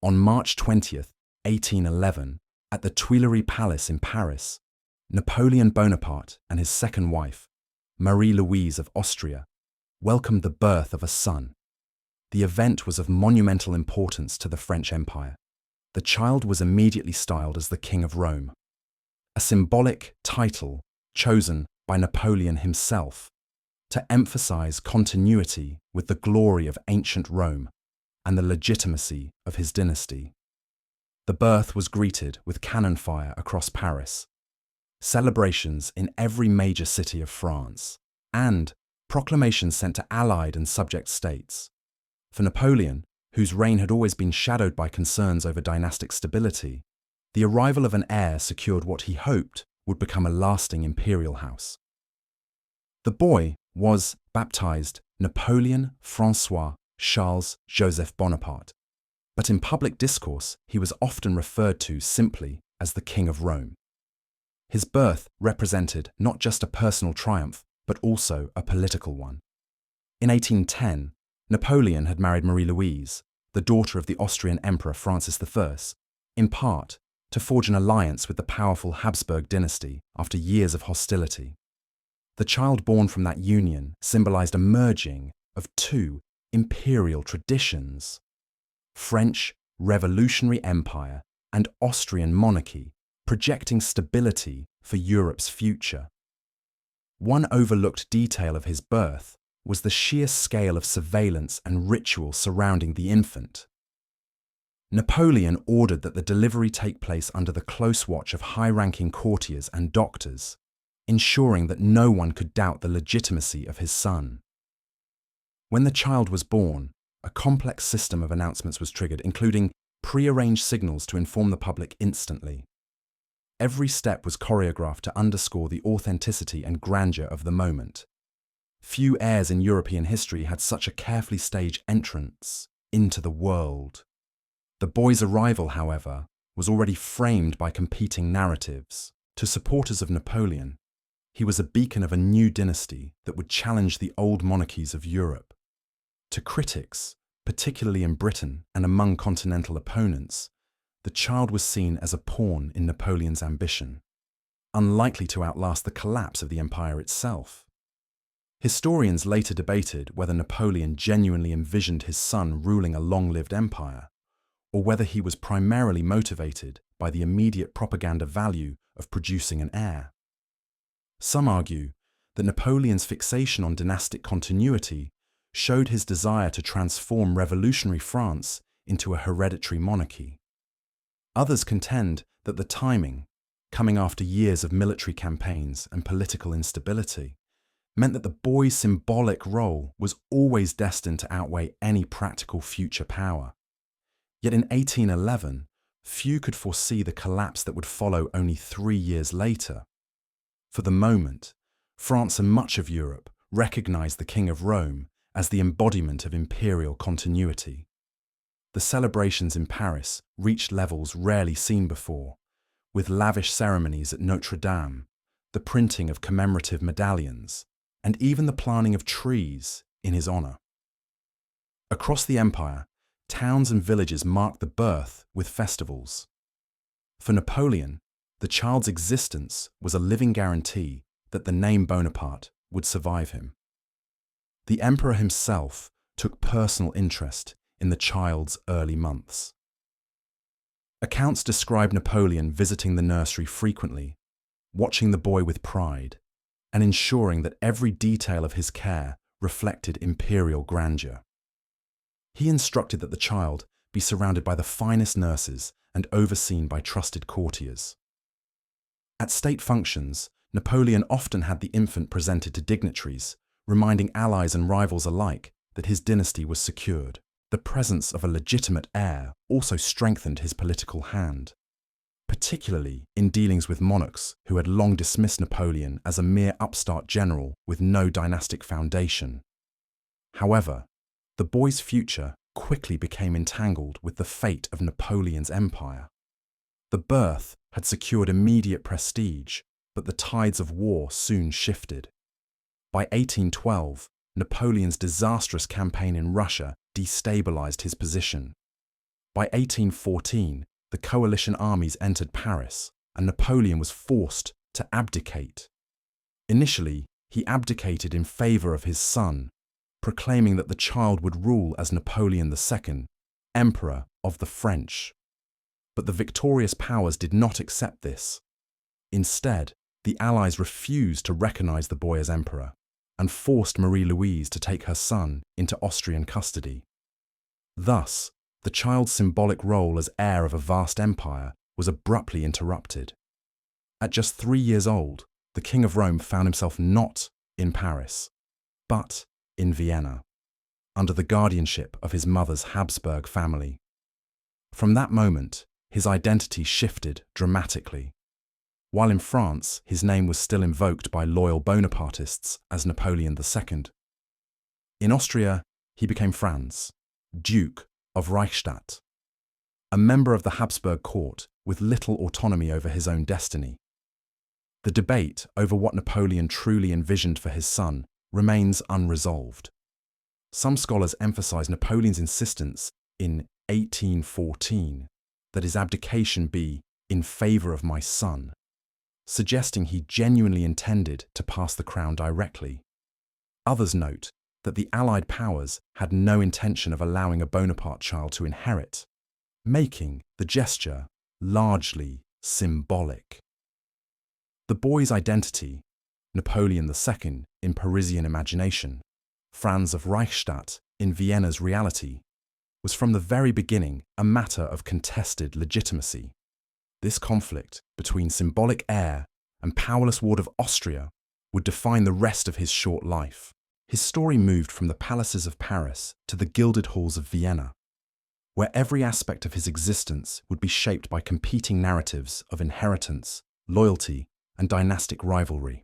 On March 20th, 1811, at the Tuileries Palace in Paris, Napoleon Bonaparte and his second wife, Louise of Austria, welcomed the birth of a son. The event was of monumental importance to the French Empire. The child was immediately styled as the King of Rome, a symbolic title chosen by Napoleon himself to emphasize continuity with the glory of ancient Rome and the legitimacy of his dynasty. The birth was greeted with cannon fire across Paris, celebrations in every major city of France, and proclamations sent to allied and subject states. For Napoleon, whose reign had always been shadowed by concerns over dynastic stability, the arrival of an heir secured what he hoped would become a lasting imperial house. The boy was baptized Napoleon François Charles Joseph Bonaparte, but in public discourse he was often referred to simply as the King of Rome. His birth represented not just a personal triumph, but also a political one. In 1810, Napoleon had married Marie-Louise, the daughter of the Austrian Emperor Francis I, in part to forge an alliance with the powerful Habsburg dynasty after years of hostility. The child born from that union symbolized a merging of two imperial traditions: French revolutionary empire and Austrian monarchy, projecting stability for Europe's future. One overlooked detail of his birth was the sheer scale of surveillance and ritual surrounding the infant. Napoleon ordered that the delivery take place under the close watch of high-ranking courtiers and doctors, ensuring that no one could doubt the legitimacy of his son. When the child was born, a complex system of announcements was triggered, including pre-arranged signals to inform the public instantly. Every step was choreographed to underscore the authenticity and grandeur of the moment. Few heirs in European history had such a carefully staged entrance into the world. The boy's arrival, however, was already framed by competing narratives. To supporters of Napoleon, he was a beacon of a new dynasty that would challenge the old monarchies of Europe. To critics, particularly in Britain and among continental opponents, the child was seen as a pawn in Napoleon's ambition, unlikely to outlast the collapse of the empire itself. Historians later debated whether Napoleon genuinely envisioned his son ruling a long-lived empire, or whether he was primarily motivated by the immediate propaganda value of producing an heir. Some argue that Napoleon's fixation on dynastic continuity showed his desire to transform revolutionary France into a hereditary monarchy. Others contend that the timing, coming after years of military campaigns and political instability, meant that the boy's symbolic role was always destined to outweigh any practical future power. Yet in 1811, few could foresee the collapse that would follow only 3 years later. For the moment, France and much of Europe recognized the King of Rome as the embodiment of imperial continuity. The celebrations in Paris reached levels rarely seen before, with lavish ceremonies at Notre Dame, the printing of commemorative medallions, and even the planting of trees in his honor. Across the empire, towns and villages marked the birth with festivals. For Napoleon, the child's existence was a living guarantee that the name Bonaparte would survive him. The emperor himself took personal interest in the child's early months. Accounts describe Napoleon visiting the nursery frequently, watching the boy with pride, and ensuring that every detail of his care reflected imperial grandeur. He instructed that the child be surrounded by the finest nurses and overseen by trusted courtiers. At state functions, Napoleon often had the infant presented to dignitaries, reminding allies and rivals alike that his dynasty was secured. The presence of a legitimate heir also strengthened his political hand, particularly in dealings with monarchs who had long dismissed Napoleon as a mere upstart general with no dynastic foundation. However, the boy's future quickly became entangled with the fate of Napoleon's empire. The birth had secured immediate prestige, but the tides of war soon shifted. By 1812, Napoleon's disastrous campaign in Russia destabilized his position. By 1814, the coalition armies entered Paris, and Napoleon was forced to abdicate. Initially, he abdicated in favor of his son, proclaiming that the child would rule as Napoleon II, Emperor of the French. But the victorious powers did not accept this. Instead, the Allies refused to recognize the boy as emperor and forced Marie-Louise to take her son into Austrian custody. Thus, the child's symbolic role as heir of a vast empire was abruptly interrupted. At just 3 years old, the King of Rome found himself not in Paris, but in Vienna, under the guardianship of his mother's Habsburg family. From that moment, his identity shifted dramatically. While in France, his name was still invoked by loyal Bonapartists as Napoleon II. In Austria, he became Franz, Duke of Reichstadt, a member of the Habsburg court with little autonomy over his own destiny. The debate over what Napoleon truly envisioned for his son remains unresolved. Some scholars emphasize Napoleon's insistence in 1814 that his abdication be in favor of my son, suggesting he genuinely intended to pass the crown directly. Others note that the Allied powers had no intention of allowing a Bonaparte child to inherit, making the gesture largely symbolic. The boy's identity, Napoleon II in Parisian imagination, Franz of Reichstadt in Vienna's reality, was from the very beginning a matter of contested legitimacy. This conflict between symbolic heir and powerless ward of Austria would define the rest of his short life. His story moved from the palaces of Paris to the gilded halls of Vienna, where every aspect of his existence would be shaped by competing narratives of inheritance, loyalty, and dynastic rivalry.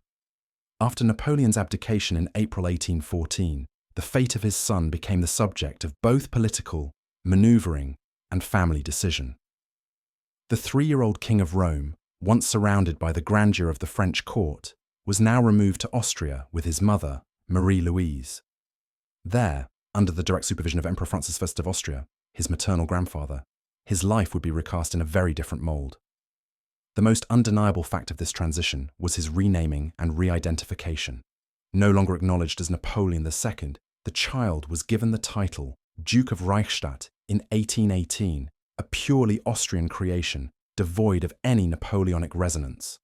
After Napoleon's abdication in April 1814, the fate of his son became the subject of both political, maneuvering, and family decision. The 3-year-old King of Rome, once surrounded by the grandeur of the French court, was now removed to Austria with his mother, Marie-Louise. There, under the direct supervision of Emperor Francis I of Austria, his maternal grandfather, his life would be recast in a very different mould. The most undeniable fact of this transition was his renaming and re-identification. No longer acknowledged as Napoleon II, the child was given the title Duke of Reichstadt in 1818, a purely Austrian creation, devoid of any Napoleonic resonance.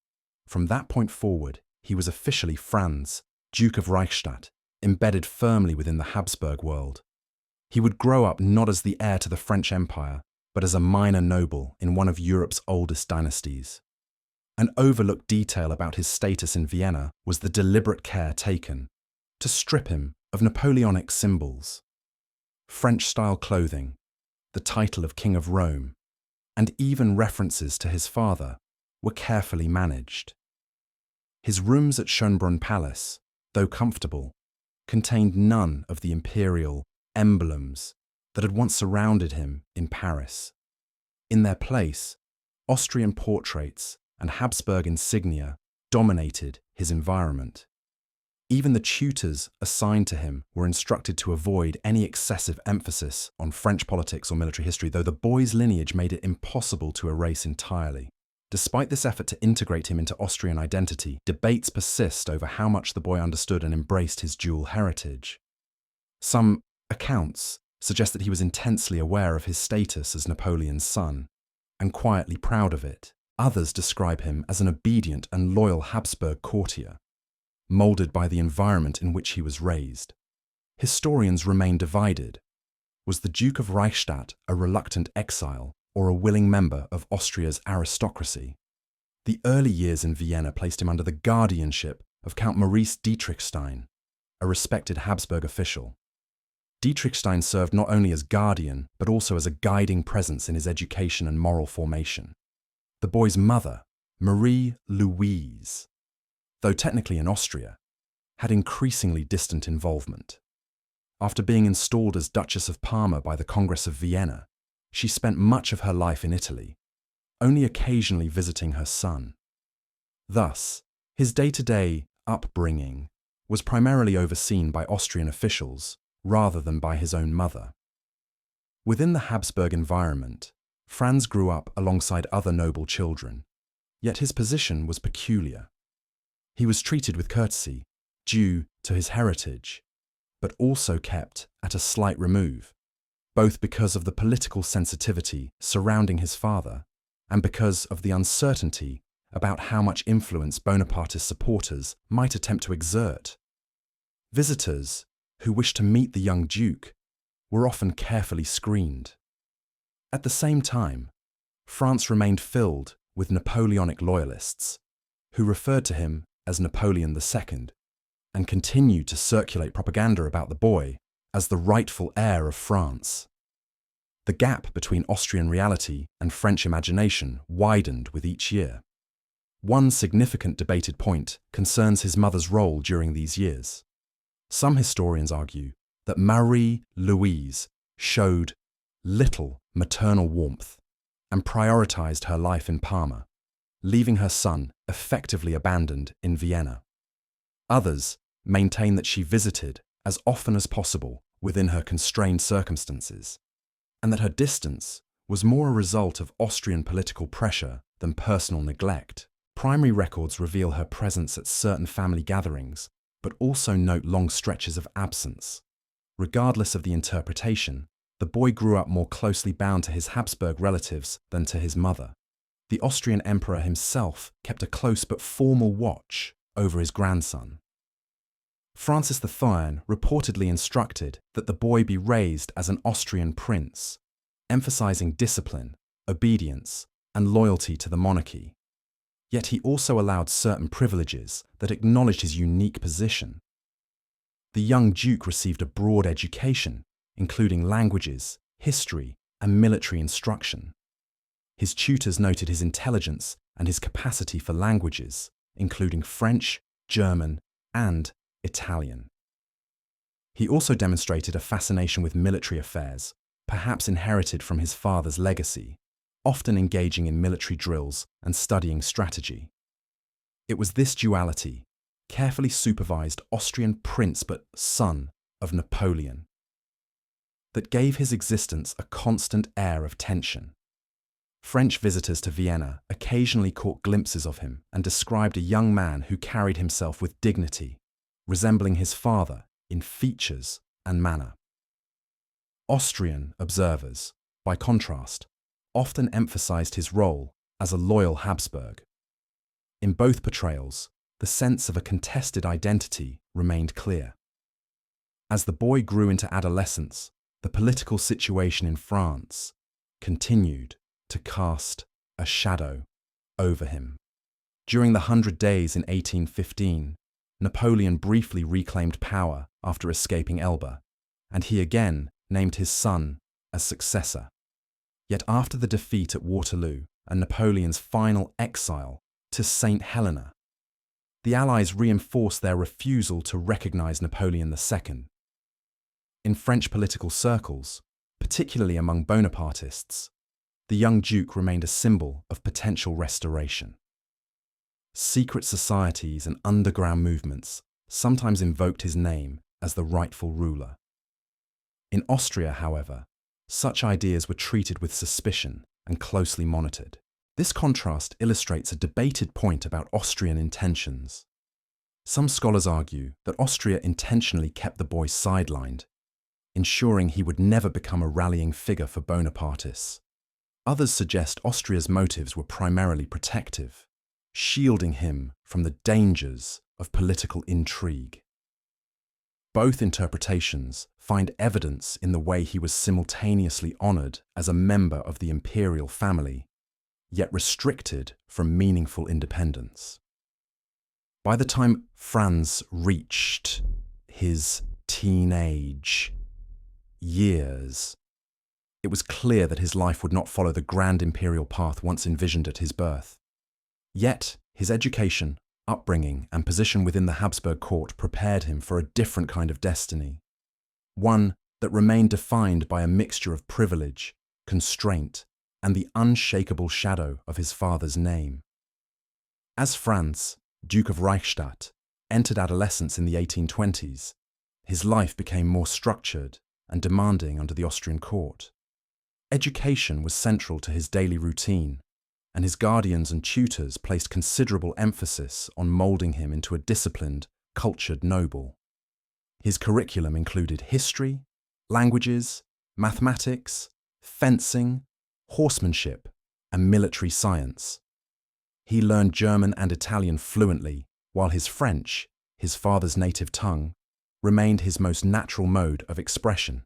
From that point forward, he was officially Franz, Duke of Reichstadt, embedded firmly within the Habsburg world. He would grow up not as the heir to the French Empire, but as a minor noble in one of Europe's oldest dynasties. An overlooked detail about his status in Vienna was the deliberate care taken to strip him of Napoleonic symbols. French-style clothing, the title of King of Rome, and even references to his father were carefully managed. His rooms at Schönbrunn Palace, though comfortable, contained none of the imperial emblems that had once surrounded him in Paris. In their place, Austrian portraits and Habsburg insignia dominated his environment. Even the tutors assigned to him were instructed to avoid any excessive emphasis on French politics or military history, though the boy's lineage made it impossible to erase entirely. Despite this effort to integrate him into Austrian identity, debates persist over how much the boy understood and embraced his dual heritage. Some accounts suggest that he was intensely aware of his status as Napoleon's son, and quietly proud of it. Others describe him as an obedient and loyal Habsburg courtier, moulded by the environment in which he was raised. Historians remain divided. Was the Duke of Reichstadt a reluctant exile or a willing member of Austria's aristocracy? The early years in Vienna placed him under the guardianship of Count Maurice Dietrichstein, a respected Habsburg official. Dietrichstein served not only as guardian, but also as a guiding presence in his education and moral formation. The boy's mother, Marie-Louise, though technically in Austria, had increasingly distant involvement. After being installed as Duchess of Parma by the Congress of Vienna, she spent much of her life in Italy, only occasionally visiting her son. Thus, his day-to-day upbringing was primarily overseen by Austrian officials rather than by his own mother. Within the Habsburg environment, Franz grew up alongside other noble children, yet his position was peculiar. He was treated with courtesy, due to his heritage, but also kept at a slight remove, both because of the political sensitivity surrounding his father and because of the uncertainty about how much influence Bonapartist supporters might attempt to exert. Visitors who wished to meet the young duke were often carefully screened. At the same time, France remained filled with Napoleonic loyalists, who referred to him as Napoleon II, and continued to circulate propaganda about the boy as the rightful heir of France. The gap between Austrian reality and French imagination widened with each year. One significant debated point concerns his mother's role during these years. Some historians argue that Marie-Louise showed little maternal warmth and prioritized her life in Parma, leaving her son effectively abandoned in Vienna. Others maintain that she visited as often as possible within her constrained circumstances, and that her distance was more a result of Austrian political pressure than personal neglect. Primary records reveal her presence at certain family gatherings, but also note long stretches of absence. Regardless of the interpretation, the boy grew up more closely bound to his Habsburg relatives than to his mother. The Austrian emperor himself kept a close but formal watch over his grandson. Francis II reportedly instructed that the boy be raised as an Austrian prince, emphasizing discipline, obedience, and loyalty to the monarchy. Yet he also allowed certain privileges that acknowledged his unique position. The young duke received a broad education, including languages, history, and military instruction. His tutors noted his intelligence and his capacity for languages, including French, German, and Italian. He also demonstrated a fascination with military affairs, perhaps inherited from his father's legacy, often engaging in military drills and studying strategy. It was this duality, carefully supervised Austrian prince but son of Napoleon, that gave his existence a constant air of tension. French visitors to Vienna occasionally caught glimpses of him and described a young man who carried himself with dignity, resembling his father in features and manner. Austrian observers, by contrast, often emphasized his role as a loyal Habsburg. In both portrayals, the sense of a contested identity remained clear. As the boy grew into adolescence, the political situation in France continued to cast a shadow over him. During the 100 Days in 1815, Napoleon briefly reclaimed power after escaping Elba, and he again named his son as successor. Yet after the defeat at Waterloo and Napoleon's final exile to Saint Helena, the Allies reinforced their refusal to recognize Napoleon II. In French political circles, particularly among Bonapartists, the young duke remained a symbol of potential restoration. Secret societies and underground movements sometimes invoked his name as the rightful ruler. In Austria, however, such ideas were treated with suspicion and closely monitored. This contrast illustrates a debated point about Austrian intentions. Some scholars argue that Austria intentionally kept the boy sidelined, ensuring he would never become a rallying figure for Bonapartists. Others suggest Austria's motives were primarily protective, shielding him from the dangers of political intrigue. Both interpretations find evidence in the way he was simultaneously honored as a member of the imperial family, yet restricted from meaningful independence. By the time Franz reached his teenage years, it was clear that his life would not follow the grand imperial path once envisioned at his birth. Yet, his education, upbringing, and position within the Habsburg court prepared him for a different kind of destiny, one that remained defined by a mixture of privilege, constraint, and the unshakable shadow of his father's name. As Franz, Duke of Reichstadt, entered adolescence in the 1820s, his life became more structured and demanding under the Austrian court. Education was central to his daily routine, and his guardians and tutors placed considerable emphasis on moulding him into a disciplined, cultured noble. His curriculum included history, languages, mathematics, fencing, horsemanship, and military science. He learned German and Italian fluently, while his French, his father's native tongue, remained his most natural mode of expression.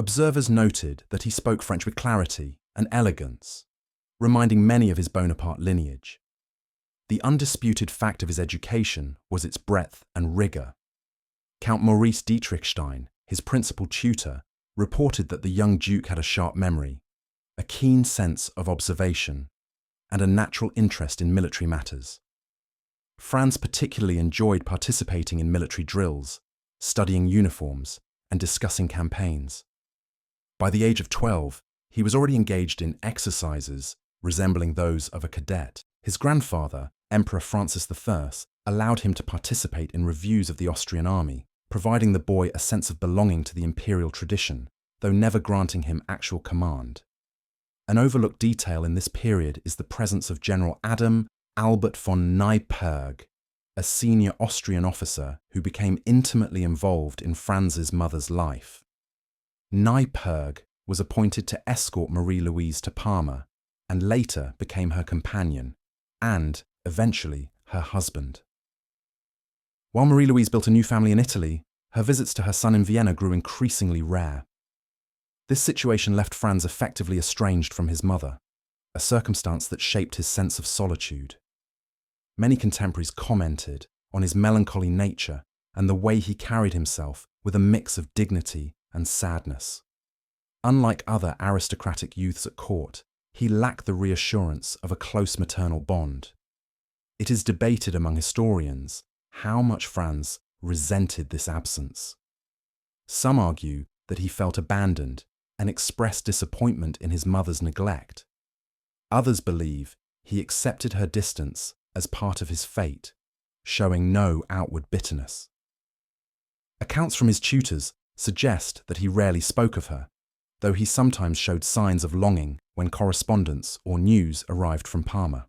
Observers noted that he spoke French with clarity and elegance, reminding many of his Bonaparte lineage. The undisputed fact of his education was its breadth and rigour. Count Maurice Dietrichstein, his principal tutor, reported that the young Duke had a sharp memory, a keen sense of observation, and a natural interest in military matters. Franz particularly enjoyed participating in military drills, studying uniforms, and discussing campaigns. By the age of 12, he was already engaged in exercises resembling those of a cadet. His grandfather, Emperor Francis I, allowed him to participate in reviews of the Austrian army, providing the boy a sense of belonging to the imperial tradition, though never granting him actual command. An overlooked detail in this period is the presence of General Adam Albert von Neipperg, a senior Austrian officer who became intimately involved in Franz's mother's life. Neipperg was appointed to escort Marie-Louise to Parma and later became her companion and, eventually, her husband. While Marie-Louise built a new family in Italy, her visits to her son in Vienna grew increasingly rare. This situation left Franz effectively estranged from his mother, a circumstance that shaped his sense of solitude. Many contemporaries commented on his melancholy nature and the way he carried himself with a mix of dignity and sadness. Unlike other aristocratic youths at court, he lacked the reassurance of a close maternal bond. It is debated among historians how much Franz resented this absence. Some argue that he felt abandoned and expressed disappointment in his mother's neglect. Others believe he accepted her distance as part of his fate, showing no outward bitterness. Accounts from his tutors suggest that he rarely spoke of her, though he sometimes showed signs of longing when correspondence or news arrived from Parma.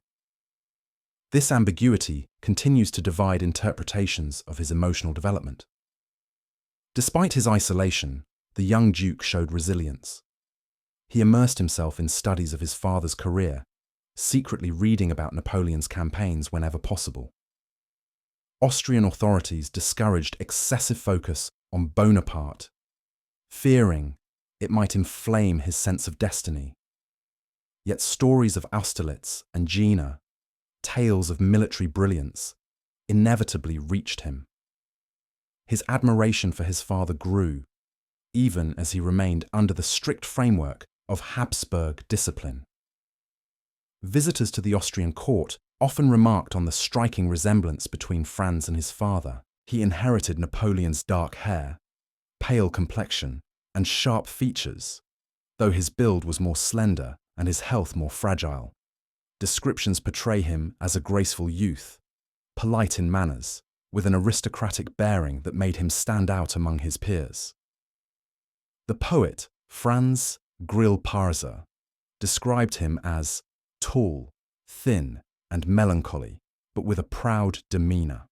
This ambiguity continues to divide interpretations of his emotional development. Despite his isolation, the young Duke showed resilience. He immersed himself in studies of his father's career, secretly reading about Napoleon's campaigns whenever possible. Austrian authorities discouraged excessive focus on Bonaparte, fearing it might inflame his sense of destiny. Yet stories of Austerlitz and Jena, tales of military brilliance, inevitably reached him. His admiration for his father grew, even as he remained under the strict framework of Habsburg discipline. Visitors to the Austrian court often remarked on the striking resemblance between Franz and his father. He inherited Napoleon's dark hair, pale complexion, and sharp features, though his build was more slender and his health more fragile. Descriptions portray him as a graceful youth, polite in manners, with an aristocratic bearing that made him stand out among his peers. The poet Franz Grillparzer described him as tall, thin, and melancholy, but with a proud demeanour.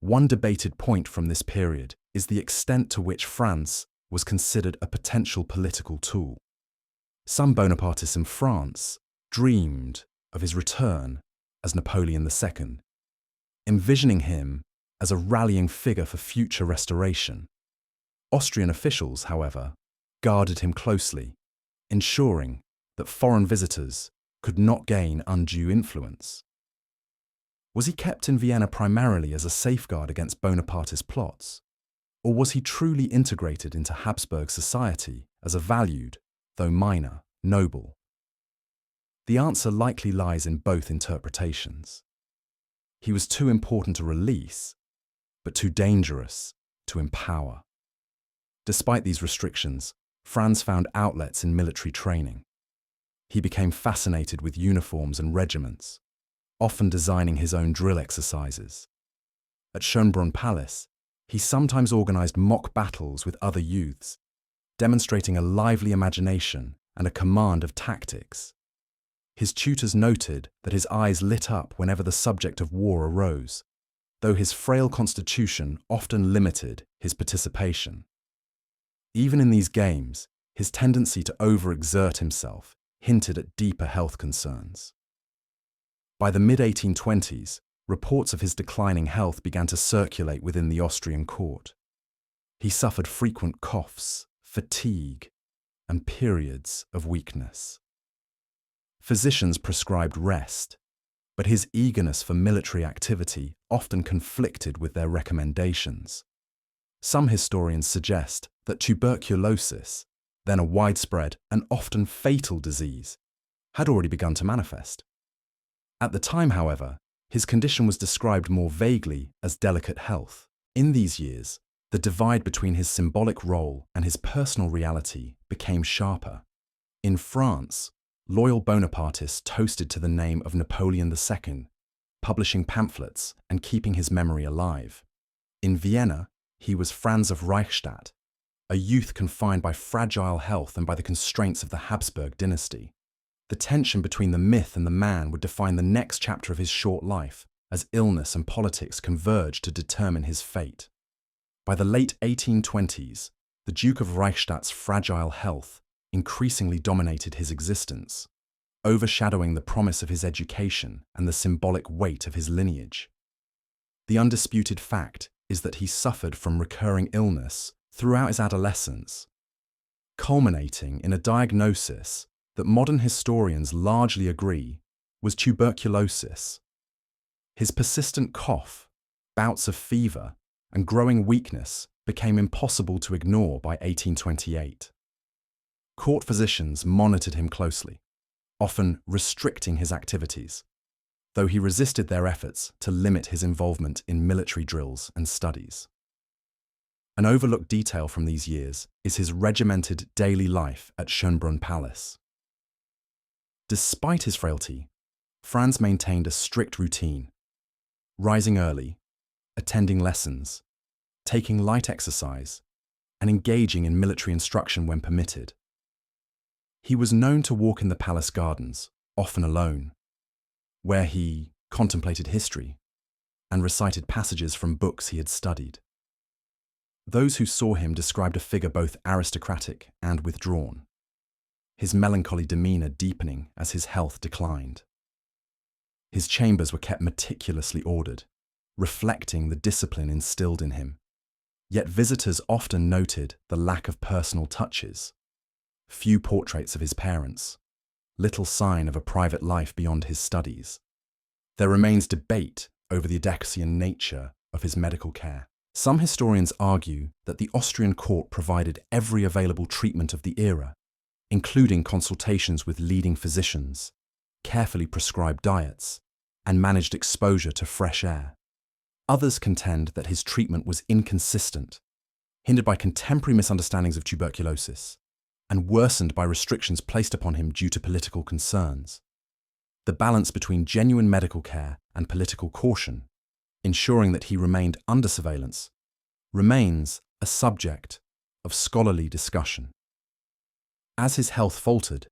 One debated point from this period is the extent to which Franz was considered a potential political tool. Some Bonapartists in France dreamed of his return as Napoleon II, envisioning him as a rallying figure for future restoration. Austrian officials, however, guarded him closely, ensuring that foreign visitors could not gain undue influence. Was he kept in Vienna primarily as a safeguard against Bonapartist plots, or was he truly integrated into Habsburg society as a valued, though minor, noble? The answer likely lies in both interpretations. He was too important to release, but too dangerous to empower. Despite these restrictions, Franz found outlets in military training. He became fascinated with uniforms and regiments, often designing his own drill exercises. At Schönbrunn Palace, he sometimes organized mock battles with other youths, demonstrating a lively imagination and a command of tactics. His tutors noted that his eyes lit up whenever the subject of war arose, though his frail constitution often limited his participation. Even in these games, his tendency to overexert himself hinted at deeper health concerns. By the mid-1820s, reports of his declining health began to circulate within the Austrian court. He suffered frequent coughs, fatigue, and periods of weakness. Physicians prescribed rest, but his eagerness for military activity often conflicted with their recommendations. Some historians suggest that tuberculosis, then a widespread and often fatal disease, had already begun to manifest. At the time, however, his condition was described more vaguely as delicate health. In these years, the divide between his symbolic role and his personal reality became sharper. In France, loyal Bonapartists toasted to the name of Napoleon II, publishing pamphlets and keeping his memory alive. In Vienna, he was Franz of Reichstadt, a youth confined by fragile health and by the constraints of the Habsburg dynasty. The tension between the myth and the man would define the next chapter of his short life, as illness and politics converged to determine his fate. By the late 1820s, the Duke of Reichstadt's fragile health increasingly dominated his existence, overshadowing the promise of his education and the symbolic weight of his lineage. The undisputed fact is that he suffered from recurring illness throughout his adolescence, culminating in a diagnosis that modern historians largely agree was tuberculosis. His persistent cough, bouts of fever, and growing weakness became impossible to ignore by 1828. Court physicians monitored him closely, often restricting his activities, though he resisted their efforts to limit his involvement in military drills and studies. An overlooked detail from these years is his regimented daily life at Schönbrunn Palace. Despite his frailty, Franz maintained a strict routine, rising early, attending lessons, taking light exercise, and engaging in military instruction when permitted. He was known to walk in the palace gardens, often alone, where he contemplated history and recited passages from books he had studied. Those who saw him described a figure both aristocratic and withdrawn, his melancholy demeanour deepening as his health declined. His chambers were kept meticulously ordered, reflecting the discipline instilled in him. Yet visitors often noted the lack of personal touches, few portraits of his parents, little sign of a private life beyond his studies. There remains debate over the Adexian nature of his medical care. Some historians argue that the Austrian court provided every available treatment of the era, including consultations with leading physicians, carefully prescribed diets, and managed exposure to fresh air. Others contend that his treatment was inconsistent, hindered by contemporary misunderstandings of tuberculosis, and worsened by restrictions placed upon him due to political concerns. The balance between genuine medical care and political caution, ensuring that he remained under surveillance, remains a subject of scholarly discussion. As his health faltered,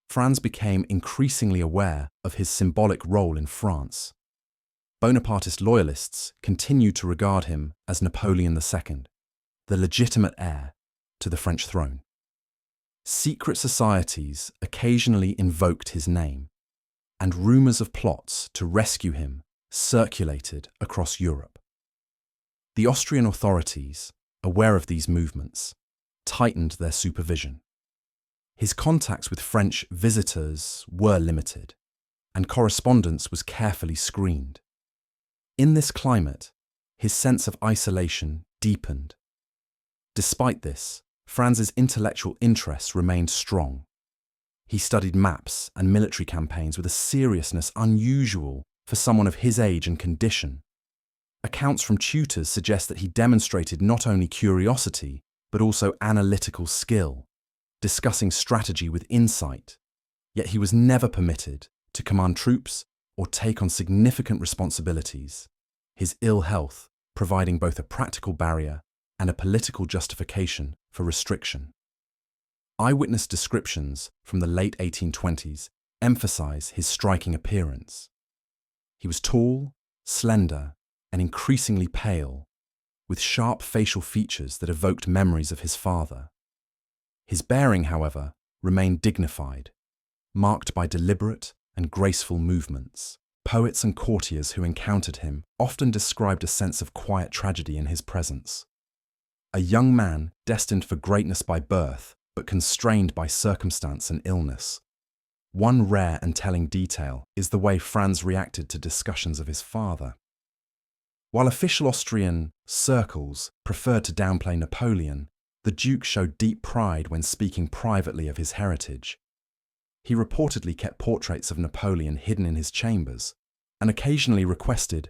Franz became increasingly aware of his symbolic role in France. Bonapartist loyalists continued to regard him as Napoleon II, the legitimate heir to the French throne. Secret societies occasionally invoked his name, and rumours of plots to rescue him circulated across Europe. The Austrian authorities, aware of these movements, tightened their supervision. His contacts with French visitors were limited, and correspondence was carefully screened. In this climate, his sense of isolation deepened. Despite this, Franz's intellectual interests remained strong. He studied maps and military campaigns with a seriousness unusual for someone of his age and condition. Accounts from tutors suggest that he demonstrated not only curiosity, but also analytical skill, discussing strategy with insight, yet he was never permitted to command troops or take on significant responsibilities, his ill health providing both a practical barrier and a political justification for restriction. Eyewitness descriptions from the late 1820s emphasize his striking appearance. He was tall, slender, and increasingly pale, with sharp facial features that evoked memories of his father. His bearing, however, remained dignified, marked by deliberate and graceful movements. Poets and courtiers who encountered him often described a sense of quiet tragedy in his presence. A young man destined for greatness by birth, but constrained by circumstance and illness. One rare and telling detail is the way Franz reacted to discussions of his father. While official Austrian circles preferred to downplay Napoleon, the Duke showed deep pride when speaking privately of his heritage. He reportedly kept portraits of Napoleon hidden in his chambers and occasionally requested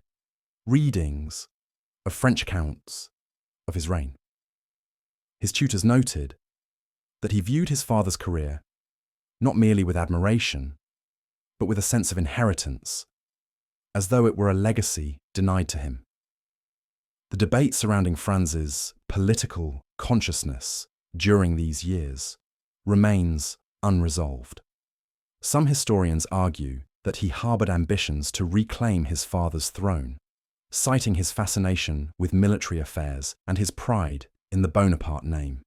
readings of French accounts of his reign. His tutors noted that he viewed his father's career not merely with admiration, but with a sense of inheritance, as though it were a legacy denied to him. The debate surrounding Franz's political consciousness during these years remains unresolved. Some historians argue that he harbored ambitions to reclaim his father's throne, citing his fascination with military affairs and his pride in the Bonaparte name.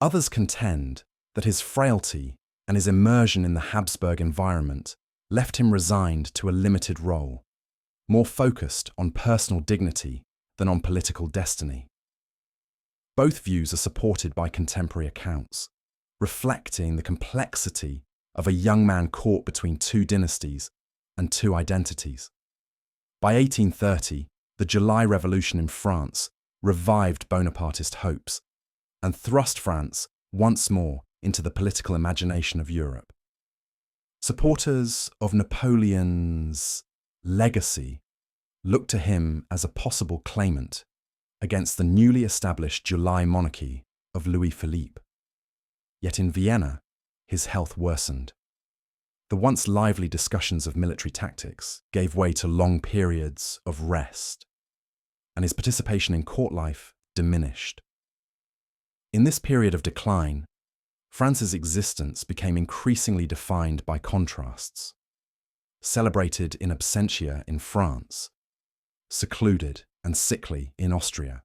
Others contend that his frailty and his immersion in the Habsburg environment left him resigned to a limited role, more focused on personal dignity than on political destiny. Both views are supported by contemporary accounts, reflecting the complexity of a young man caught between two dynasties and two identities. By 1830, the July Revolution in France revived Bonapartist hopes and thrust France once more into the political imagination of Europe. Supporters of Napoleon's legacy looked to him as a possible claimant against the newly established July monarchy of Louis Philippe. Yet in Vienna, his health worsened. The once lively discussions of military tactics gave way to long periods of rest, and his participation in court life diminished. In this period of decline, France's existence became increasingly defined by contrasts. Celebrated in absentia in France, secluded and sickly in Austria,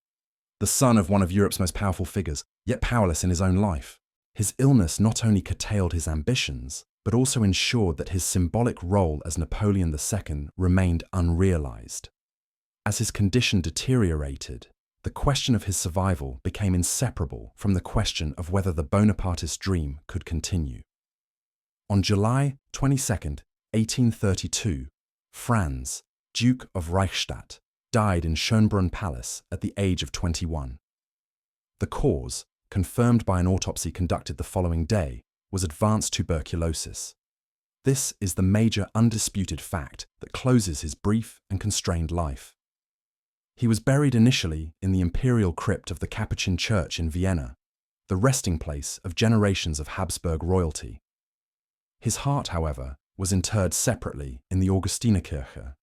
the son of one of Europe's most powerful figures, yet powerless in his own life. His illness not only curtailed his ambitions, but also ensured that his symbolic role as Napoleon II remained unrealized. As his condition deteriorated, the question of his survival became inseparable from the question of whether the Bonapartist dream could continue. On July 22, 1832, Franz, Duke of Reichstadt, died in Schönbrunn Palace at the age of 21. The cause, confirmed by an autopsy conducted the following day, was advanced tuberculosis. This is the major undisputed fact that closes his brief and constrained life. He was buried initially in the imperial crypt of the Capuchin Church in Vienna, the resting place of generations of Habsburg royalty. His heart, however, was interred separately in the Augustinerkirche,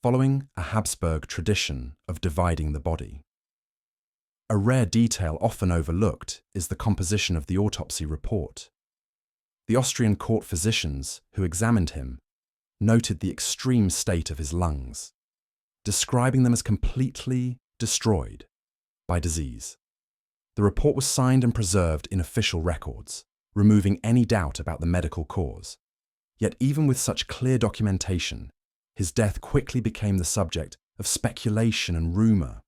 following a Habsburg tradition of dividing the body. A rare detail often overlooked is the composition of the autopsy report. The Austrian court physicians who examined him noted the extreme state of his lungs, describing them as completely destroyed by disease. The report was signed and preserved in official records, removing any doubt about the medical cause. Yet even with such clear documentation, his death quickly became the subject of speculation and rumour.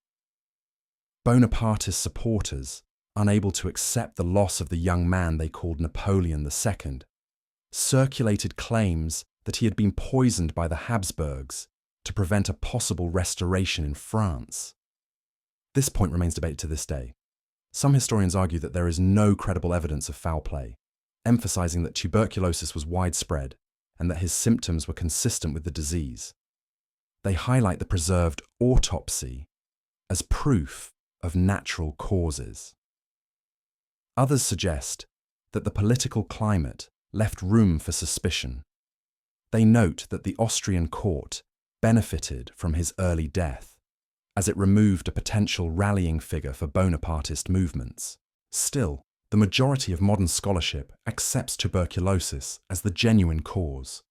Bonapartist supporters, unable to accept the loss of the young man they called Napoleon II, circulated claims that he had been poisoned by the Habsburgs to prevent a possible restoration in France. This point remains debated to this day. Some historians argue that there is no credible evidence of foul play, emphasizing that tuberculosis was widespread and that his symptoms were consistent with the disease. They highlight the preserved autopsy as proof of natural causes. Others suggest that the political climate left room for suspicion. They note that the Austrian court benefited from his early death, as it removed a potential rallying figure for Bonapartist movements. Still, the majority of modern scholarship accepts tuberculosis as the genuine cause,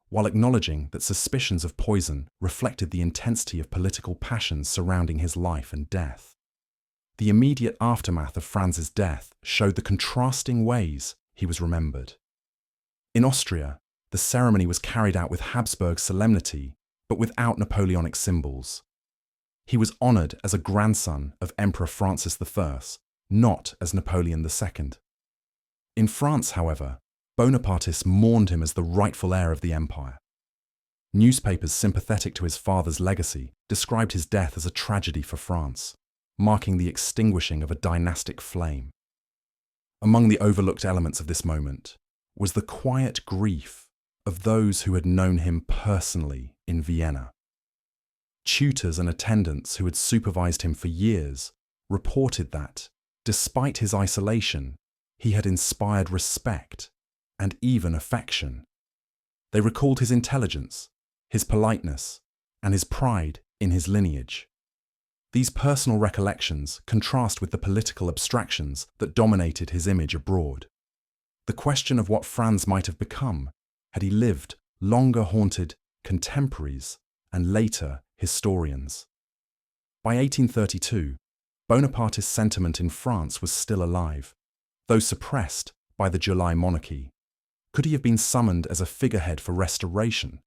while acknowledging that suspicions of poison reflected the intensity of political passions surrounding his life and death. The immediate aftermath of Franz's death showed the contrasting ways he was remembered. In Austria, the ceremony was carried out with Habsburg solemnity, but without Napoleonic symbols. He was honoured as a grandson of Emperor Francis I, not as Napoleon II. In France, however, Bonapartists mourned him as the rightful heir of the empire. Newspapers sympathetic to his father's legacy described his death as a tragedy for France, marking the extinguishing of a dynastic flame. Among the overlooked elements of this moment was the quiet grief of those who had known him personally in Vienna. Tutors and attendants who had supervised him for years reported that, despite his isolation, he had inspired respect and even affection. They recalled his intelligence, his politeness, and his pride in his lineage. These personal recollections contrast with the political abstractions that dominated his image abroad. The question of what Franz might have become had he lived longer haunted contemporaries and later historians. By 1832, Bonapartist sentiment in France was still alive, though suppressed by the July monarchy. Could he have been summoned as a figurehead for restoration,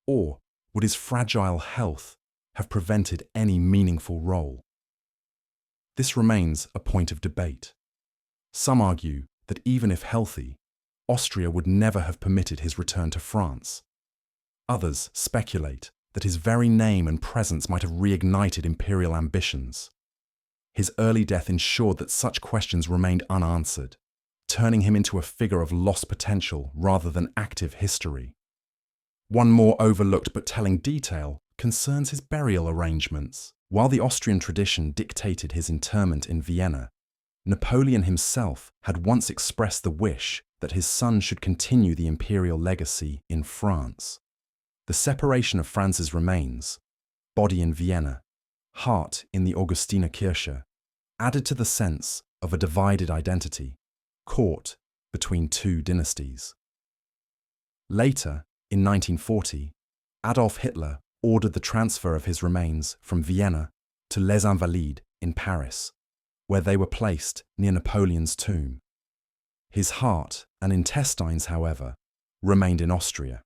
or would his fragile health have prevented any meaningful role? This remains a point of debate. Some argue that even if healthy, Austria would never have permitted his return to France. Others speculate that his very name and presence might have reignited imperial ambitions. His early death ensured that such questions remained unanswered, turning him into a figure of lost potential rather than active history. One more overlooked but telling detail concerns his burial arrangements. While the Austrian tradition dictated his interment in Vienna, Napoleon himself had once expressed the wish that his son should continue the imperial legacy in France. The separation of Franz's remains, body in Vienna, heart in the Augustinerkirche, added to the sense of a divided identity, caught between two dynasties. Later, in 1940, Adolf Hitler ordered the transfer of his remains from Vienna to Les Invalides in Paris, where they were placed near Napoleon's tomb. His heart and intestines, however, remained in Austria.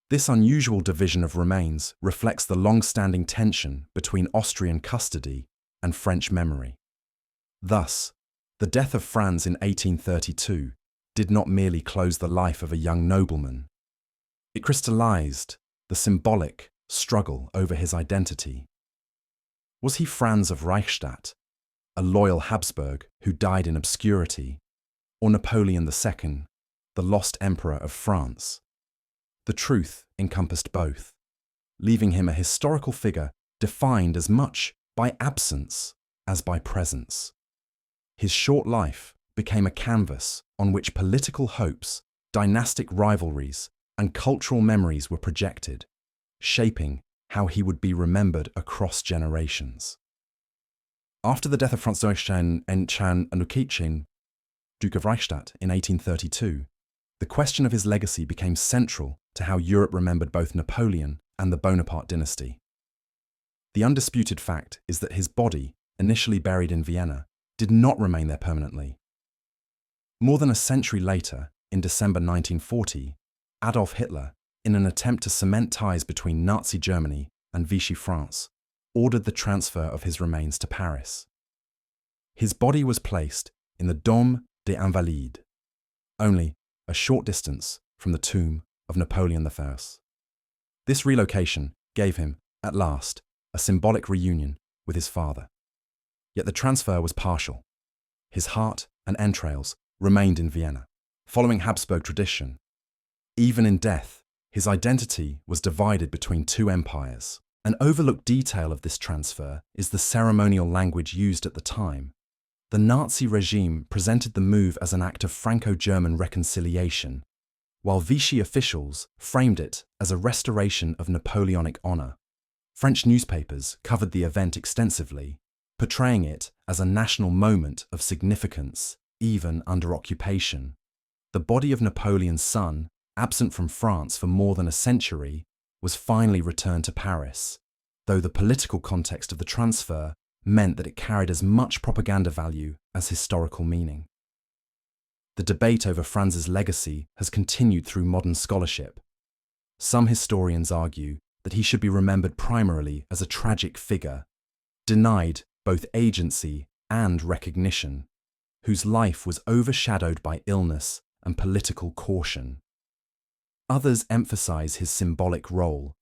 This unusual division of remains reflects the long-standing tension between Austrian custody and French memory. Thus, the death of Franz in 1832 did not merely close the life of a young nobleman. It crystallized the symbolic struggle over his identity. Was he Franz of Reichstadt, a loyal Habsburg who died in obscurity, or Napoleon II, the lost emperor of France? The truth encompassed both, leaving him a historical figure defined as much by absence as by presence. His short life became a canvas on which political hopes, dynastic rivalries, and cultural memories were projected, shaping how he would be remembered across generations. After the death of Franz Duke of Reichstadt in 1832, the question of his legacy became central to how Europe remembered both Napoleon and the Bonaparte dynasty. The undisputed fact is that his body, initially buried in Vienna, did not remain there permanently. More than a century later, in December 1940, Adolf Hitler, in an attempt to cement ties between Nazi Germany and Vichy France, ordered the transfer of his remains to Paris. His body was placed in the Dôme des Invalides, only a short distance from the tomb of Napoleon I. This relocation gave him, at last, a symbolic reunion with his father. Yet the transfer was partial. His heart and entrails remained in Vienna, following Habsburg tradition. Even in death, his identity was divided between two empires. An overlooked detail of this transfer is the ceremonial language used at the time. The Nazi regime presented the move as an act of Franco-German reconciliation, while Vichy officials framed it as a restoration of Napoleonic honor. French newspapers covered the event extensively, portraying it as a national moment of significance even under occupation. The body of Napoleon's son, absent from France for more than a century, was finally returned to Paris, though the political context of the transfer meant that it carried as much propaganda value as historical meaning. The debate over Franz's legacy has continued through modern scholarship. Some historians argue that he should be remembered primarily as a tragic figure, denied both agency and recognition, whose life was overshadowed by illness and political caution. Others emphasize his symbolic role,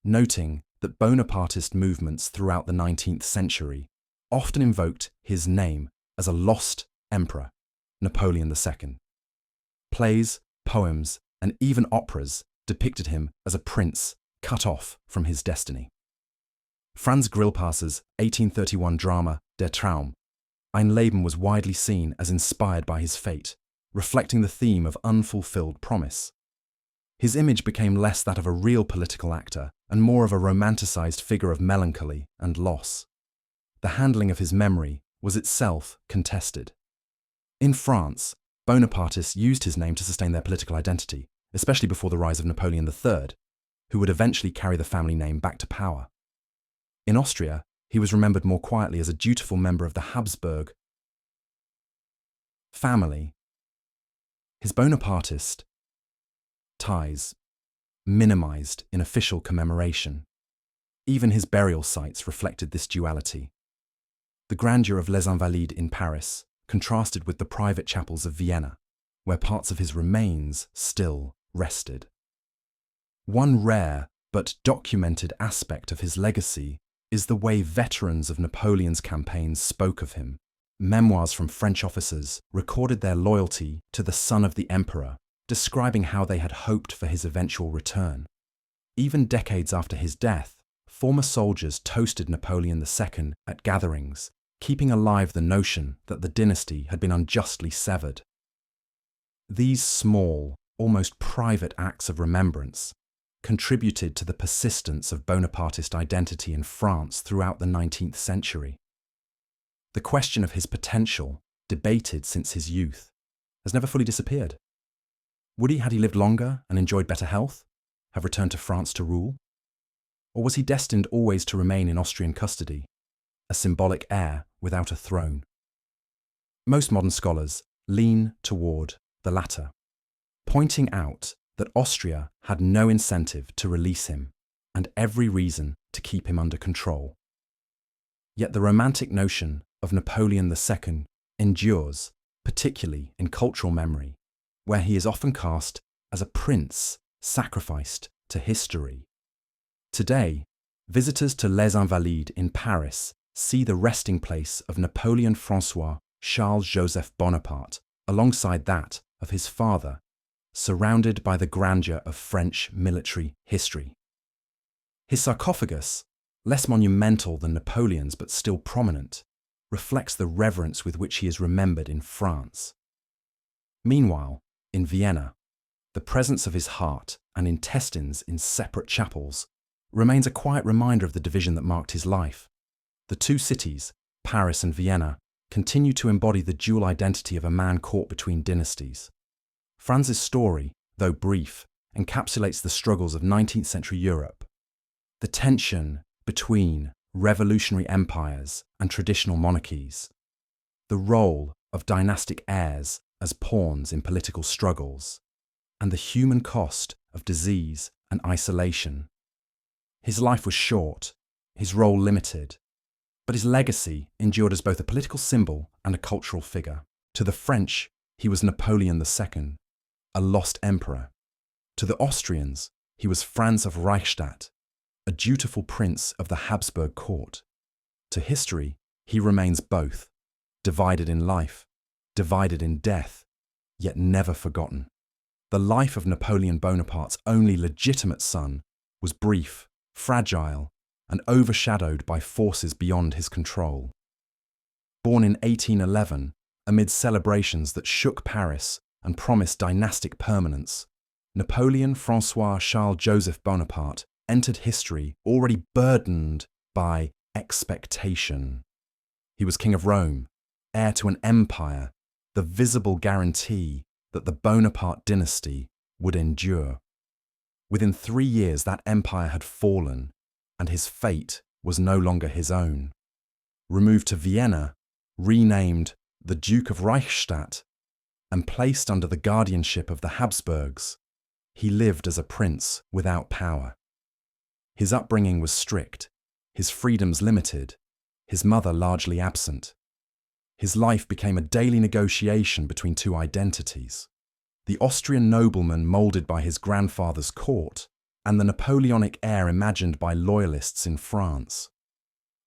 noting that Bonapartist movements throughout the 19th century often invoked his name as a lost emperor, Napoleon II. Plays, poems, and even operas depicted him as a prince cut off from his destiny. Franz Grillparz's 1831 drama Der Traum, Ein Leben, was widely seen as inspired by his fate, reflecting the theme of unfulfilled promise. His image became less that of a real political actor and more of a romanticized figure of melancholy and loss. The handling of his memory was itself contested. In France, Bonapartists used his name to sustain their political identity, especially before the rise of Napoleon III, who would eventually carry the family name back to power. In Austria, he was remembered more quietly as a dutiful member of the Habsburg family. His Bonapartist ties minimized in official commemoration. Even his burial sites reflected this duality. The grandeur of Les Invalides in Paris contrasted with the private chapels of Vienna, where parts of his remains still rested. One rare but documented aspect of his legacy is the way veterans of Napoleon's campaigns spoke of him. Memoirs from French officers recorded their loyalty to the son of the emperor, describing how they had hoped for his eventual return. Even decades after his death, former soldiers toasted Napoleon II at gatherings, keeping alive the notion that the dynasty had been unjustly severed. These small, almost private acts of remembrance contributed to the persistence of Bonapartist identity in France throughout the 19th century. The question of his potential, debated since his youth, has never fully disappeared. Would he, had he lived longer and enjoyed better health, have returned to France to rule? Or was he destined always to remain in Austrian custody, a symbolic heir without a throne? Most modern scholars lean toward the latter, pointing out that Austria had no incentive to release him and every reason to keep him under control. Yet the romantic notion of Napoleon II endures, particularly in cultural memory, where he is often cast as a prince sacrificed to history. Today, visitors to Les Invalides in Paris see the resting place of Napoleon François Charles-Joseph Bonaparte alongside that of his father, surrounded by the grandeur of French military history. His sarcophagus, less monumental than Napoleon's but still prominent, reflects the reverence with which he is remembered in France. Meanwhile, in Vienna, the presence of his heart and intestines in separate chapels remains a quiet reminder of the division that marked his life. The two cities, Paris and Vienna, continue to embody the dual identity of a man caught between dynasties. Franz's story, though brief, encapsulates the struggles of 19th century Europe. The tension between revolutionary empires and traditional monarchies. The role of dynastic heirs as pawns in political struggles. And the human cost of disease and isolation. His life was short, his role limited, but his legacy endured as both a political symbol and a cultural figure. To the French, he was Napoleon II, a lost emperor. To the Austrians, he was Franz of Reichstadt, a dutiful prince of the Habsburg court. To history, he remains both, divided in life, divided in death, yet never forgotten. The life of Napoleon Bonaparte's only legitimate son was brief, fragile, and overshadowed by forces beyond his control. Born in 1811, amid celebrations that shook Paris and promised dynastic permanence, Napoleon François Charles-Joseph Bonaparte entered history already burdened by expectation. He was king of Rome, heir to an empire, the visible guarantee that the Bonaparte dynasty would endure. Within 3 years, that empire had fallen, and his fate was no longer his own. Removed to Vienna, renamed the Duke of Reichstadt, and placed under the guardianship of the Habsburgs, he lived as a prince without power. His upbringing was strict, his freedoms limited, his mother largely absent. His life became a daily negotiation between two identities: the Austrian nobleman moulded by his grandfather's court, and the Napoleonic heir imagined by loyalists in France.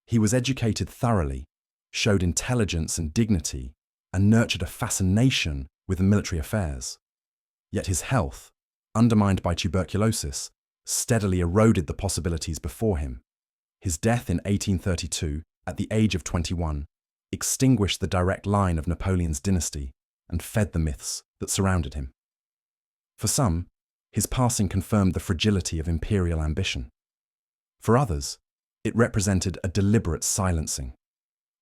He was educated thoroughly, showed intelligence and dignity, and nurtured a fascination with military affairs. Yet his health, undermined by tuberculosis, steadily eroded the possibilities before him. His death in 1832, at the age of 21, extinguished the direct line of Napoleon's dynasty and fed the myths that surrounded him. For some, his passing confirmed the fragility of imperial ambition. For others, it represented a deliberate silencing,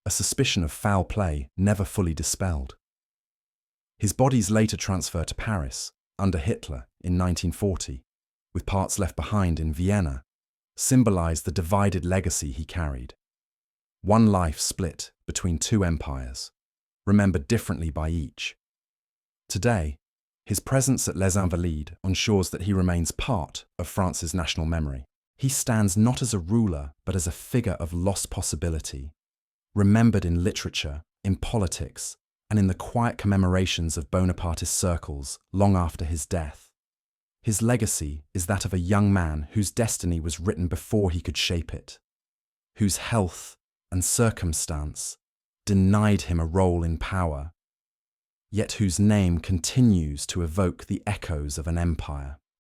a suspicion of foul play never fully dispelled. His body's later transfer to Paris, under Hitler in 1940, with parts left behind in Vienna, symbolized the divided legacy he carried. One life split between two empires, remembered differently by each. Today, his presence at Les Invalides ensures that he remains part of France's national memory. He stands not as a ruler, but as a figure of lost possibility, remembered in literature, in politics, and in the quiet commemorations of Bonapartist circles long after his death. His legacy is that of a young man whose destiny was written before he could shape it, whose health and circumstance denied him a role in power, yet whose name continues to evoke the echoes of an empire.